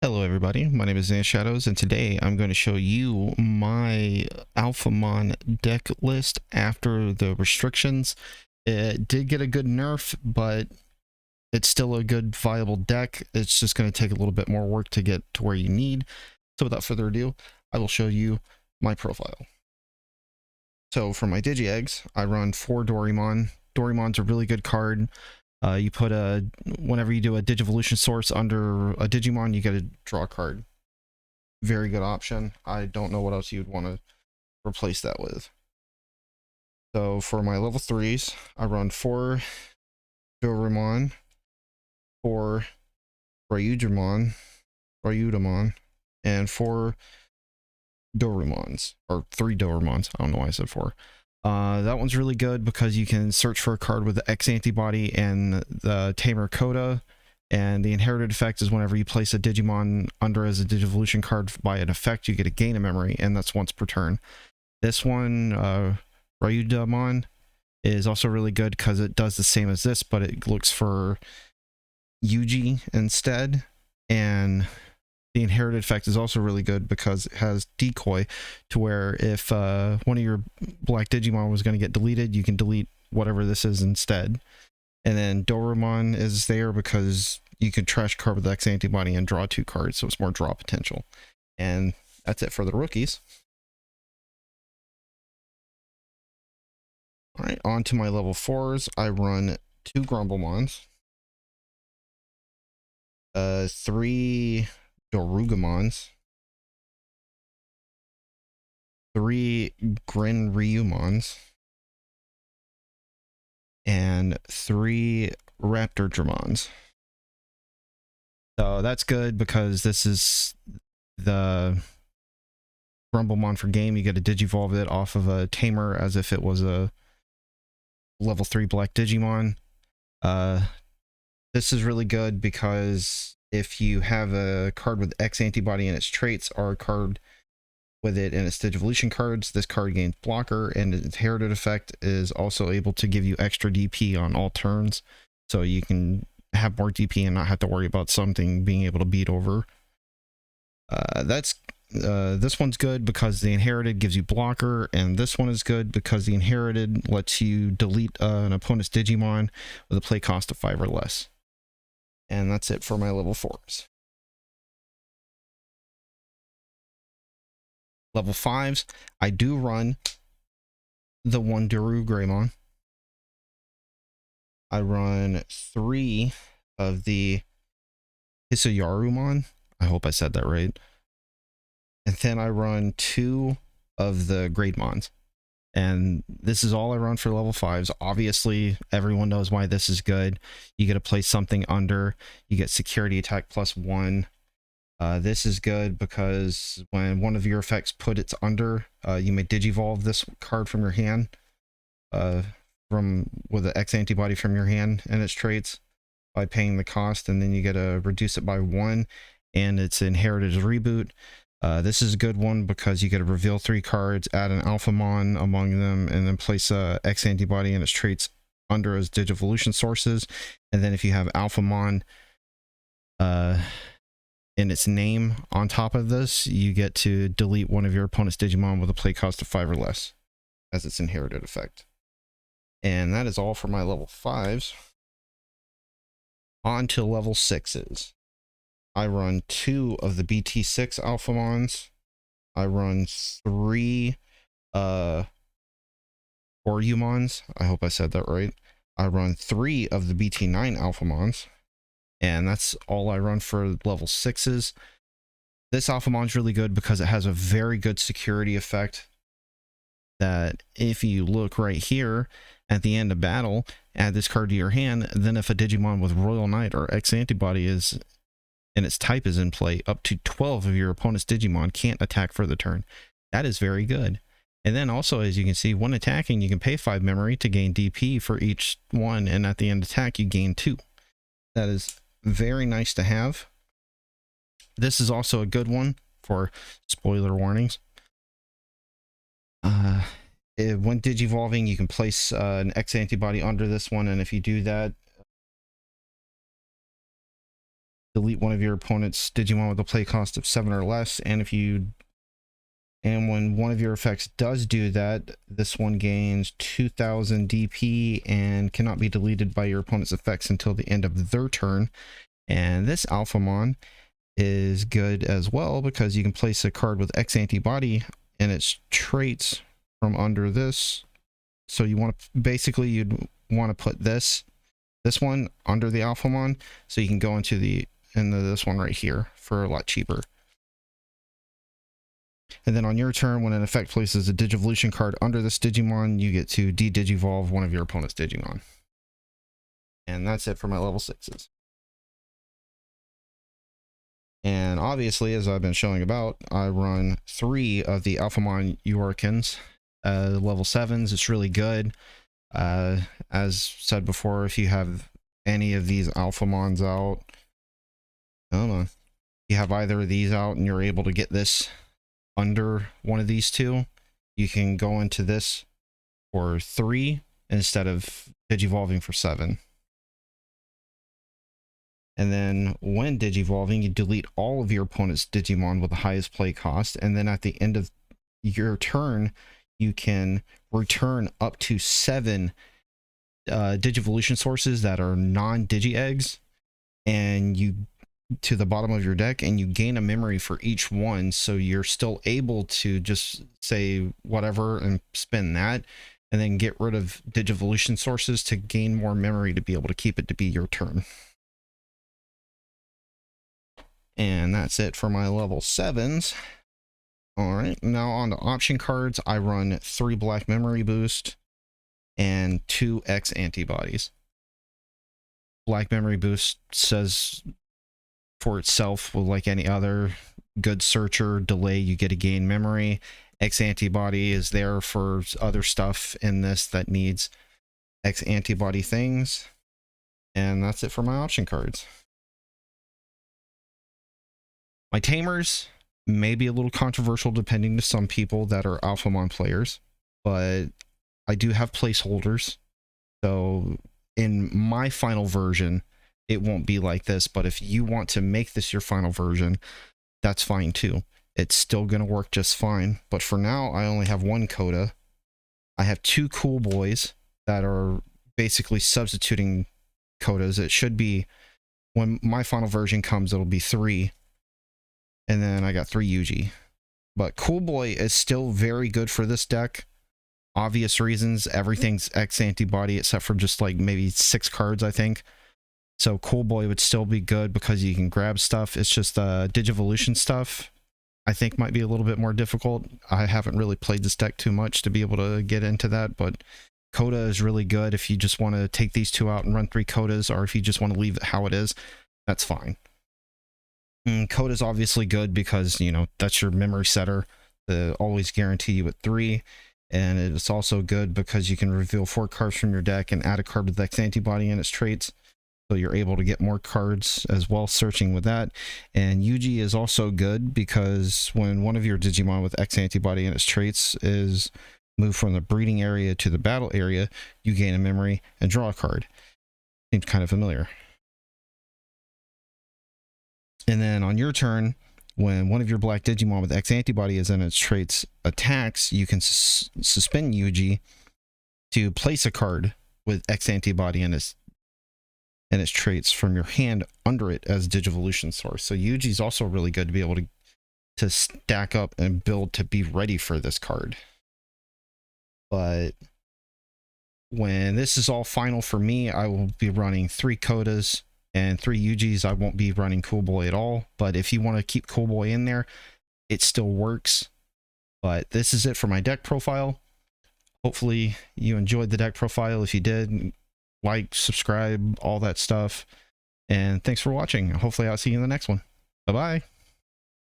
Hello everybody, my name is Zan Shadows, and today I'm going to show you my Alphamon deck list after the restrictions. It did get a good nerf, but it's still a good viable deck. It's just going to take a little bit more work to get to where you need. So without further ado, I will show you my profile. So for my Digi-Eggs, I run 4 Doraemon. Doraemon's a really good card. You put whenever you do a Digivolution source under a Digimon, you get to draw a card. Very good option. I don't know what else you'd want to replace that with. So for my level 3s, I run 4 Doraemon, 4 Ryudamon, and 4 Doremons, or 3 Doremons. I don't know why I said 4. That one's really good because you can search for a card with the X antibody and the Tamer Coda, and the inherited effect is whenever you place a Digimon under as a Digivolution card by an effect, you get a gain of memory, and that's once per turn. This one, Ryudamon, is also really good because it does the same as this, but it looks for Yuji instead, and the inherited effect is also really good because it has decoy, to where if one of your black Digimon was going to get deleted, you can delete whatever this is instead. And then Doremon is there because you can trash card with X antibody and draw 2 cards, so it's more draw potential. And that's it for the rookies. Alright, on to my level 4s. I run 2 Grumblemons, 3 Dorugamons, 3 Grenryumons, and 3 Raptor Dramons. So that's good because this is the Grumblemon for game. You get to Digivolve it off of a Tamer as if it was a level 3 black Digimon. This is really good because if you have a card with X antibody in its traits, or a card with it in its Digivolution cards, this card gains blocker, and its inherited effect is also able to give you extra DP on all turns, so you can have more DP and not have to worry about something being able to beat over. This one's good because the inherited gives you blocker, and this one is good because the inherited lets you delete an opponent's Digimon with a play cost of 5 or less. And that's it for my level 4s. Level 5s, I do run the 1 Duru Greymon. I run 3 of the Hisayarumon. I hope I said that right. And then I run 2 of the Greymons. And this is all I run for level 5s. Obviously, everyone knows why this is good. You get to place something under. You get security attack +1. This is good because when one of your effects put its under, you may Digivolve this card from your hand, with the X antibody from your hand and its traits by paying the cost, and then you get to reduce it by 1, and it's inherited as reboot. This is a good one because you get to reveal 3 cards, add an Alphamon among them, and then place a X antibody and its traits under as Digivolution sources. And then if you have Alphamon in its name on top of this, you get to delete one of your opponent's Digimon with a play cost of 5 or less as its inherited effect. And that is all for my level 5s. On to level 6s. I run 2 of the BT6 Alphamons. I run 3 Orumons. I hope I said that right. I run 3 of the BT9 Alphamons. And that's all I run for level 6s. This Alphamon's really good because it has a very good security effect that if you look right here at the end of battle, add this card to your hand, then if a Digimon with Royal Knight or X antibody is and its type is in play, up to 12 of your opponent's Digimon can't attack for the turn. That is very good. And then also, as you can see, when attacking, you can pay 5 memory to gain DP for each one, and at the end attack, you gain 2. That is very nice to have. This is also a good one for spoiler warnings. When Digivolving, you can place an X antibody under this one, and if you do that, delete one of your opponent's Digimon with a play cost of 7 or less, and when one of your effects does do that, this one gains 2000 DP and cannot be deleted by your opponent's effects until the end of their turn. And this Alphamon is good as well because you can place a card with X antibody and its traits from under this. So you want to basically, you'd want to put this one under the Alphamon so you can go into this one right here for a lot cheaper. And then on your turn, when an effect places a Digivolution card under this Digimon, you get to de-Digivolve one of your opponent's Digimon. And that's it for my level 6s. And obviously, as I've been showing about, I run 3 of the Alphamon Yorikins, level 7s. It's really good. As said before, if you have any of these Alphamons out, hold on, you have either of these out and you're able to get this under one of these two, you can go into this for 3 instead of Digivolving for 7. And then when Digivolving, you delete all of your opponent's Digimon with the highest play cost, and then at the end of your turn, you can return up to 7 Digivolution sources that are non-Digi-Eggs, and you to the bottom of your deck, and you gain a memory for each one, so you're still able to just say whatever and spin that, and then get rid of Digivolution sources to gain more memory to be able to keep it to be your turn. And that's it for my level 7s. Alright, now on to option cards. I run 3 black memory boost and 2 X antibodies. Black memory boost says for itself, well, like any other good searcher delay, you get to gain memory. X antibody is there for other stuff in this that needs X antibody things. And that's it for my option cards. My tamers may be a little controversial depending to some people that are Alphamon players, but I do have placeholders. So in my final version, it won't be like this, but if you want to make this your final version, that's fine too. It's still going to work just fine. But for now, I only have 1 coda. I have 2 cool boys that are basically substituting codas. It should be, when my final version comes, it'll be 3. And then I got 3 Yuji. But Cool Boy is still very good for this deck. Obvious reasons, everything's X antibody except for just like maybe 6 cards, I think. So Cool Boy would still be good because you can grab stuff. It's just Digivolution stuff, I think, might be a little bit more difficult. I haven't really played this deck too much to be able to get into that, but Coda is really good if you just want to take these 2 out and run 3 Codas, or if you just want to leave it how it is, that's fine. Coda is obviously good because, you know, that's your memory setter. They always guarantee you at 3. And it's also good because you can reveal 4 cards from your deck and add a card with X antibody and its traits. So you're able to get more cards as well searching with that. And Yuji is also good because when one of your Digimon with X antibody and its traits is moved from the breeding area to the battle area, you gain a memory and draw a card. Seems kind of familiar. And then on your turn, when one of your black Digimon with X antibody is in its traits attacks, you can suspend Yuji to place a card with X antibody and its traits from your hand under it as Digivolution source. So Yuji is also really good to be able to stack up and build to be ready for this card. But when this is all final for me, I will be running 3 Codas and 3 Yujis. I won't be running Cool Boy at all, but if you want to keep Cool Boy in there, it still works. But this is it for my deck profile. Hopefully you enjoyed the deck profile. If you did, like, subscribe, all that stuff. And thanks for watching. Hopefully I'll see you in the next one. Bye-bye.